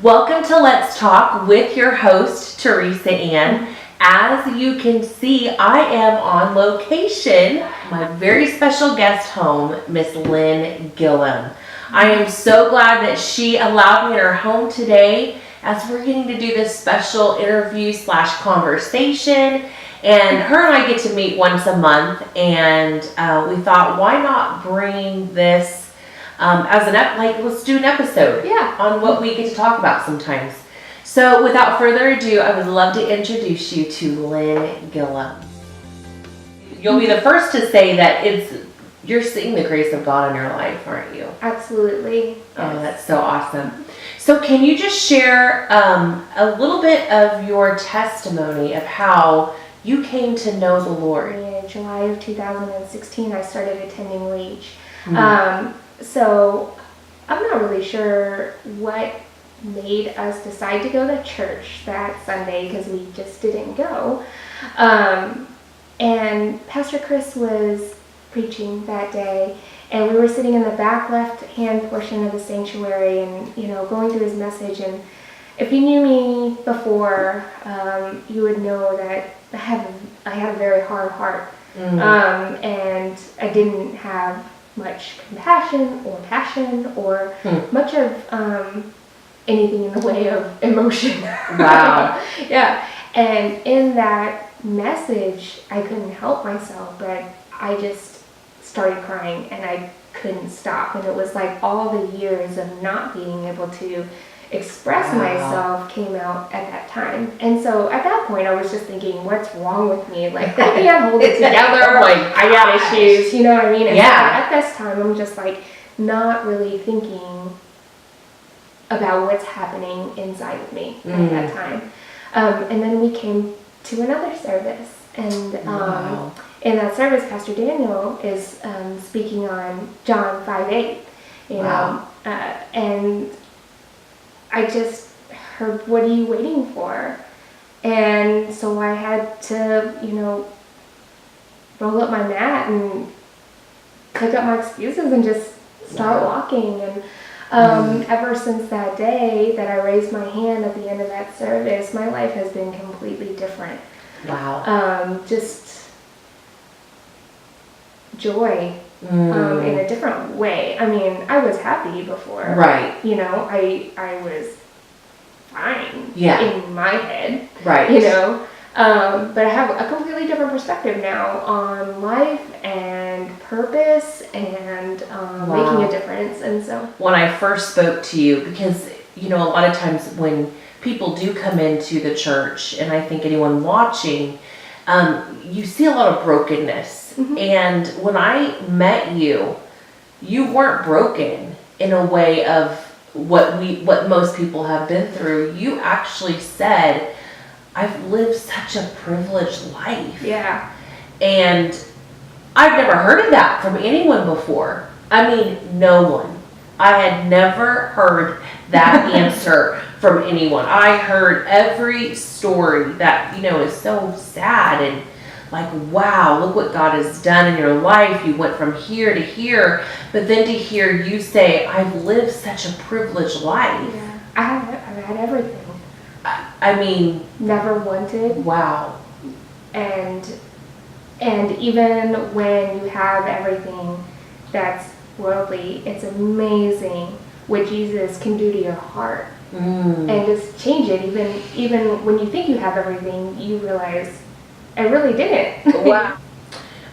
Welcome to Let's Talk with your host, Teresa Ann. As you can see, I am on location, my very special guest home, Miss Lynn Gillum. I am so glad that she allowed me in her home today as we're getting to do this special interview / conversation. And her and I get to meet once a month, and we thought, why not bring this as let's do an episode on what we get to talk about sometimes. So without further ado, I would love to introduce you to Lynn Gillum. You'll be the first to say that you're seeing the grace of God in your life, aren't you? Absolutely. Yes. Oh, that's so awesome. So can you just share a little bit of your testimony of how you came to know the Lord? In July of 2016, I started attending Reach. Mm-hmm. So I'm not really sure what made us decide to go to church that Sunday because we just didn't go. And Pastor Chris was preaching that day, and we were sitting in the back left-hand portion of the sanctuary and, going through his message. And if you knew me before, you would know that I had a very hard heart. Mm-hmm. And I didn't have much compassion or passion or much of anything in the way of emotion. Wow. Yeah. And in that message, I couldn't help myself, but I just started crying and I couldn't stop. And it was like all the years of not being able to express myself came out at that time. And so at that point I was just thinking, what's wrong with me? Like, I can't hold it together. I got issues, you know what I mean? And so at this time I'm just like not really thinking about what's happening inside of me at that time. And then we came to another service, and in that service Pastor Daniel is speaking on John 5:8, and I just heard, what are you waiting for? And so I had to, roll up my mat and pick up my excuses and just start walking. And ever since that day that I raised my hand at the end of that service, my life has been completely different. Wow. Just joy. In a different way. I mean, I was happy before. Right. I was fine in my head. Right. But I have a completely different perspective now on life and purpose and making a difference. And so when I first spoke to you, because, a lot of times when people do come into the church, and I think anyone watching, you see a lot of brokenness. Mm-hmm. And when I met you, you weren't broken in a way of what most people have been through. You actually said, I've lived such a privileged life. Yeah. And I've never heard of that from anyone before. I mean, no one. I had never heard that answer from anyone. I heard every story that, is so sad and like, wow, look what God has done in your life. You went from here to here. But then to hear you say, I've lived such a privileged life. Yeah, I've had everything. I mean, never wanted. Wow. And even when you have everything that's worldly, it's amazing what Jesus can do to your heart. And just change it. Even when you think you have everything, you realize I really didn't. Wow.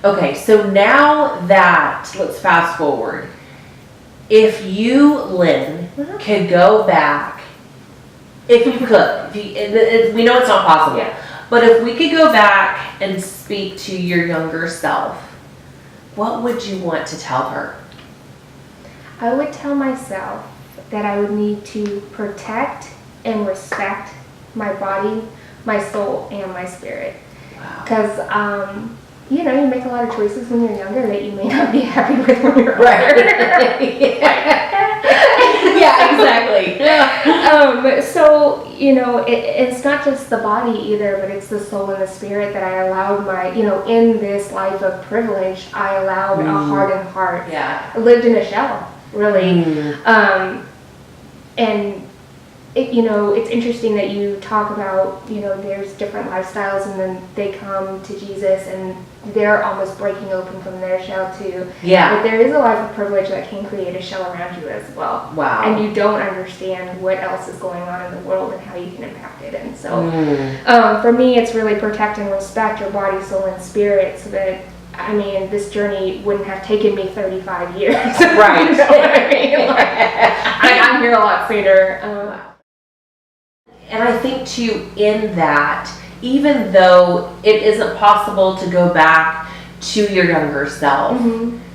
Okay, so now that, let's fast forward. If you, Lynn, could go back, if you could, we know it's not possible, but if we could go back and speak to your younger self, what would you want to tell her? I would tell myself that I would need to protect and respect my body, my soul, and my spirit. Because, you make a lot of choices when you're younger that you may not be happy with when you're older. Yeah, exactly. So, it's not just the body either, but it's the soul and the spirit that I allowed in this life of privilege, I allowed a hardened heart. Yeah. I lived in a shell, really. And it's interesting that you talk about, there's different lifestyles and then they come to Jesus and they're almost breaking open from their shell too. Yeah. But there is a life of privilege that can create a shell around you as well. Wow. And you don't understand what else is going on in the world and how you can impact it. And so for me, it's really protect and respect your body, soul, and spirit so that, this journey wouldn't have taken me 35 years. Right. You know what I mean? I'm here a lot sooner. And I think too, in that, even though it isn't possible to go back to your younger self,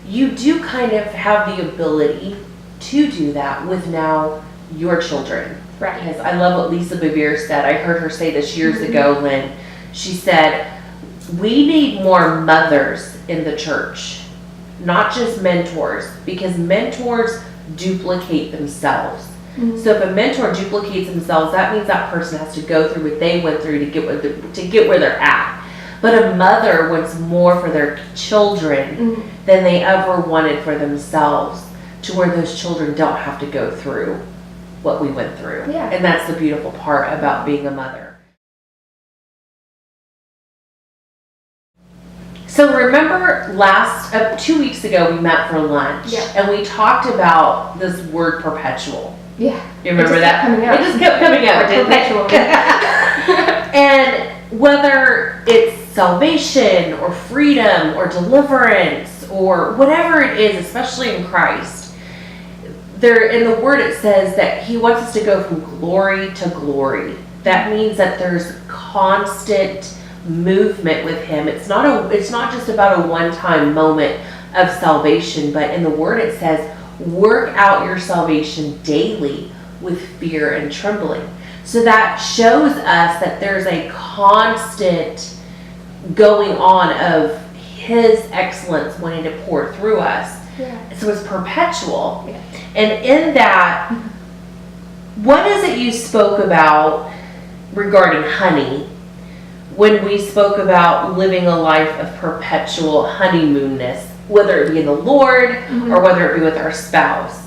you do kind of have the ability to do that with now your children. Right. Because I love what Lisa Bevere said. I heard her say this years ago, Lynn. She said, we need more mothers in the church, not just mentors, because mentors duplicate themselves. So if a mentor duplicates themselves, that means that person has to go through what they went through to get where they're at. But a mother wants more for their children than they ever wanted for themselves, to where those children don't have to go through what we went through. Yeah. And that's the beautiful part about being a mother. So remember 2 weeks ago we met for lunch, and we talked about this word perpetual. Yeah. You remember that? It just kept coming out, didn't it? And whether it's salvation or freedom or deliverance or whatever it is, especially in Christ, there in the word it says that he wants us to go from glory to glory. That means that there's constant movement with him. It's not just about a one-time moment of salvation, but in the word it says, work out your salvation daily with fear and trembling. So that shows us that there's a constant going on of his excellence wanting to pour through us. Yeah. So it's perpetual. Yeah. And in that, what is it you spoke about regarding honey when we spoke about living a life of perpetual honeymoonness, whether it be in the Lord or whether it be with our spouse?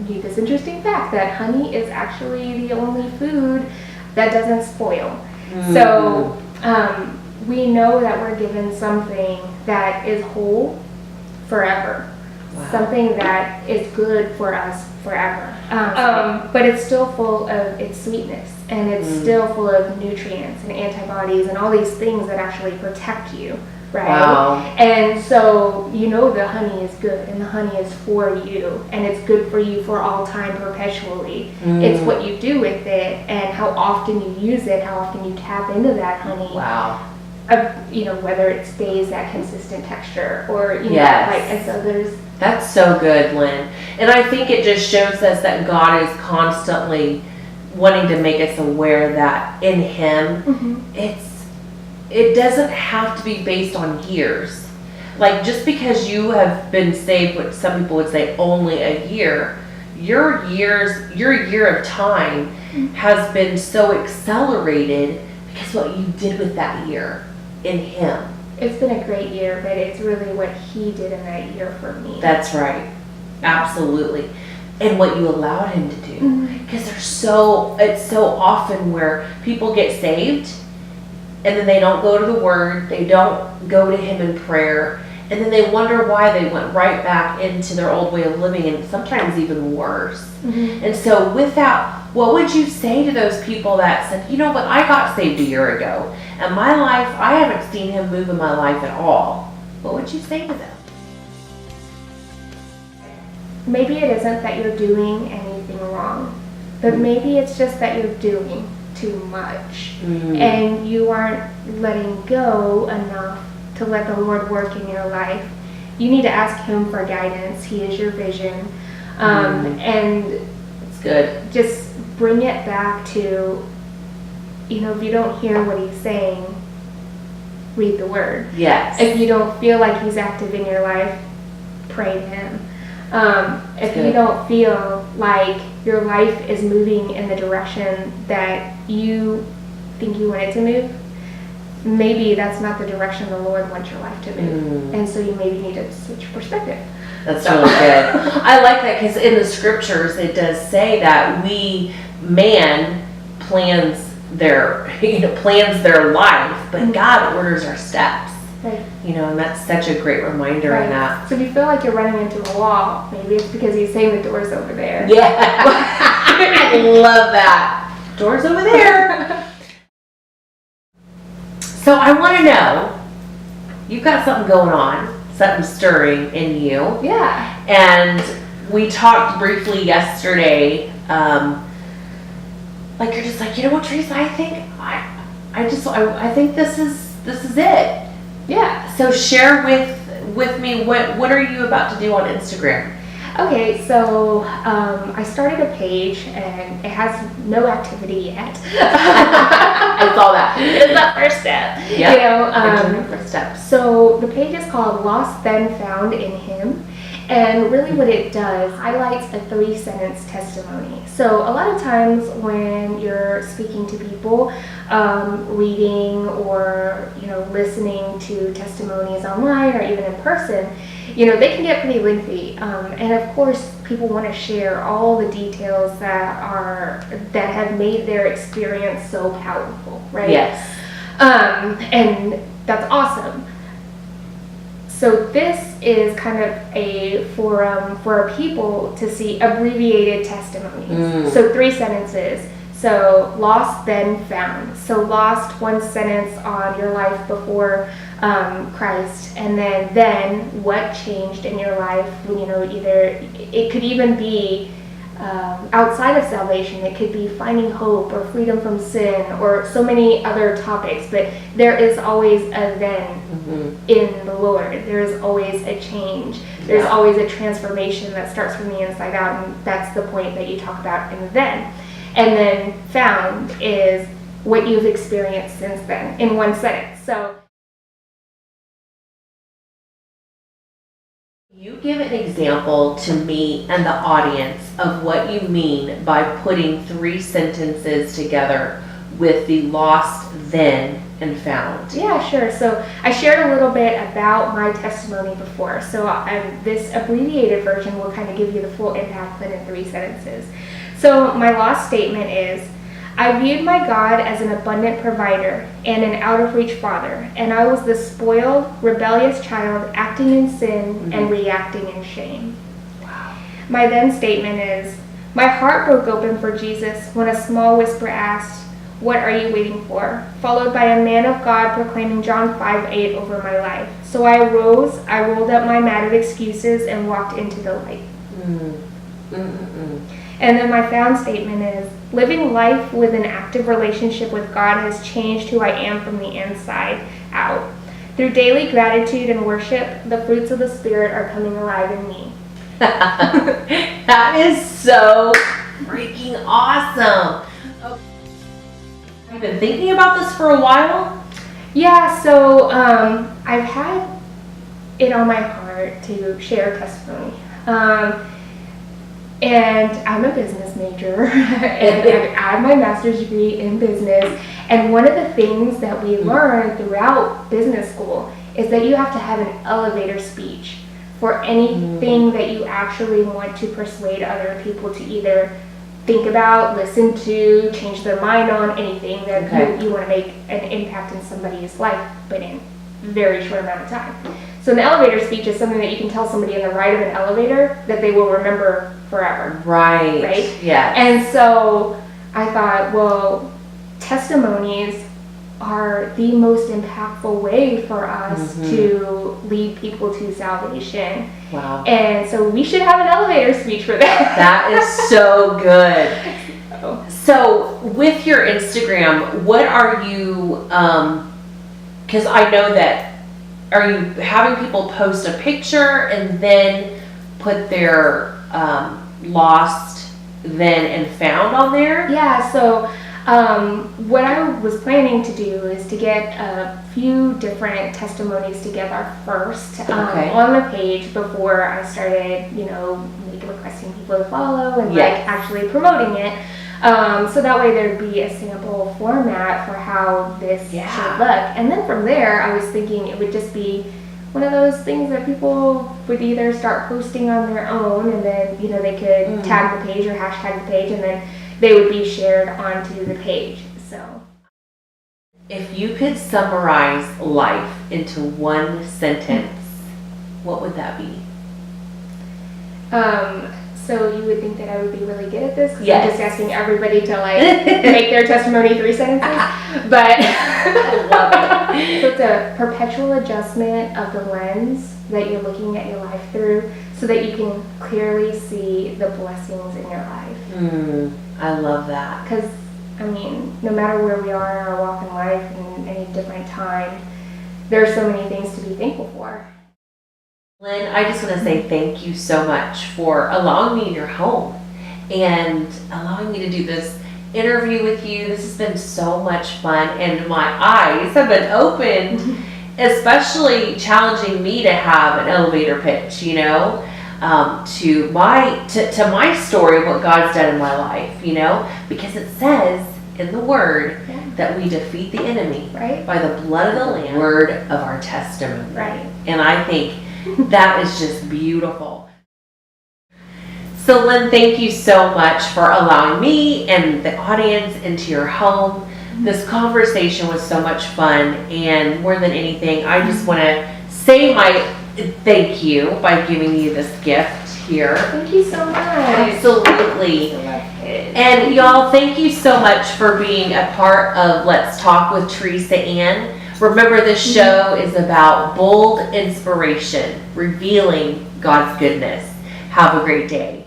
This interesting fact that honey is actually the only food that doesn't spoil. So we know that we're given something that is whole forever. Wow. Something that is good for us forever. But it's still full of its sweetness, and it's still full of nutrients and antibodies and all these things that actually protect you, right? Wow. And so the honey is good, and the honey is for you, and it's good for you for all time, perpetually. It's what you do with it and how often you use it, how often you tap into that honey. Wow. Whether it stays that consistent texture or Yes. and so That's so good, Lynn. And I think it just shows us that God is constantly wanting to make us aware that in him, it doesn't have to be based on years. Like, just because you have been saved, what some people would say only a year, your year of time has been so accelerated because what you did with that year in him. It's been a great year, but it's really what he did in that year for me. That's right. Absolutely. And what you allowed him to do. Because it's so often where people get saved and then they don't go to the word, they don't go to him in prayer, and then they wonder why they went right back into their old way of living, and sometimes even worse. And so with that, what would you say to those people that said, you know what, I got saved a year ago, and my life, I haven't seen him move in my life at all? What would you say to them? Maybe it isn't that you're doing anything wrong, but maybe it's just that you're doing too much, and you aren't letting go enough to let the Lord work in your life. You need to ask him for guidance. He is your vision. And it's good. Just bring it back to, if you don't hear what he's saying, read the word. Yes. If you don't feel like he's active in your life, pray to him. If you don't feel like your life is moving in the direction that you think you want it to move, maybe that's not the direction the Lord wants your life to move. And so you maybe need to switch perspective. That's really good. I like that because in the scriptures it does say that man plans plans their life, but God orders our steps. Right. And that's such a great reminder in that. So if you feel like you're running into a wall, maybe it's because he's saying the door's over there. Yeah. I love that. Door's over there. So I want to know, you've got something going on, something stirring in you. Yeah. And we talked briefly yesterday, like you're just like, you know what, Teresa, I think I think this is it. Yeah. So share with me what are you about to do on Instagram? Okay, so I started a page and it has no activity yet. I saw that. It's the first step. Yeah. First step. So the page is called Lost Then Found in Him. And really what it does, highlights a 3-sentence testimony. So a lot of times when you're speaking to people, reading or, listening to testimonies online or even in person, they can get pretty lengthy. And of course, people want to share all the details that have made their experience so powerful, right? Yes. And that's awesome. So this is kind of a forum for people to see abbreviated testimonies. So 3 sentences. So lost, then found. So lost, 1 sentence on your life before Christ, and then what changed in your life. Either it could even be outside of salvation. It could be finding hope or freedom from sin or so many other topics. But there is always a then in the Lord. There is always a change. There's always a transformation that starts from the inside out, and that's the point that you talk about in the then. And then found is what you've experienced since then in 1 sentence. So you give an example to me and the audience of what you mean by putting 3 sentences together with the lost, then, and found. Yeah, sure. So I shared a little bit about my testimony before. So this abbreviated version will kind of give you the full impact, but in 3 sentences. So my lost statement is, I viewed my God as an abundant provider and an out-of-reach father, and I was the spoiled, rebellious child acting in sin and reacting in shame. Wow. My then statement is, my heart broke open for Jesus when a small whisper asked, what are you waiting for? Followed by a man of God proclaiming John 5:8 over my life. So I arose, I rolled up my matted excuses, and walked into the light. And then my found statement is, living life with an active relationship with God has changed who I am from the inside out. Through daily gratitude and worship, the fruits of the Spirit are coming alive in me. That is so freaking awesome. Have you been thinking about this for a while? Yeah, so I've had it on my heart to share testimony. And I'm a business major, and I have my master's degree in business. And one of the things that we learn throughout business school is that you have to have an elevator speech for anything that you actually want to persuade other people to either think about, listen to, change their mind on, anything that you want to make an impact in somebody's life, but in a very short amount of time. So an elevator speech is something that you can tell somebody in the ride of an elevator that they will remember forever. Right. Yeah. And so I thought, well, testimonies are the most impactful way for us to lead people to salvation. Wow. And so we should have an elevator speech for that. That is so good. So with your Instagram, what are you, because I know that, are you having people post a picture and then put their lost, then, and found on there? Yeah, so what I was planning to do is to get a few different testimonies together first on the page before I started, requesting people to follow and actually promoting it. So that way there'd be a sample format for how this should look. And then from there, I was thinking it would just be one of those things that people would either start posting on their own, and then, you know, they could tag the page or hashtag the page, and then they would be shared onto the page. So, if you could summarize life into one sentence, what would that be? So you would think that I would be really good at this, because Yes. I'm just asking everybody to like make their testimony 3 sentences. But I love it. so it's a perpetual adjustment of the lens that you're looking at your life through, so that you can clearly see the blessings in your life. I love that. Because, I mean, no matter where we are in our walk in life and any different time, there are so many things to be thankful for. Lynn, I just want to say thank you so much for allowing me in your home and allowing me to do this interview with you. This has been so much fun, and my eyes have been opened, especially challenging me to have an elevator pitch, you know, to my story of what God's done in my life, you know, because it says in the Word that we defeat the enemy by the blood of the Lamb, word of our testimony. Right. And I think that is just beautiful. So Lynn, thank you so much for allowing me and the audience into your home. This conversation was so much fun, and more than anything, I just want to say my thank you by giving you this gift here. Thank you so much. Absolutely. And y'all, thank you so much for being a part of Let's Talk with Teresa Ann. Remember, this show is about bold inspiration, revealing God's goodness. Have a great day.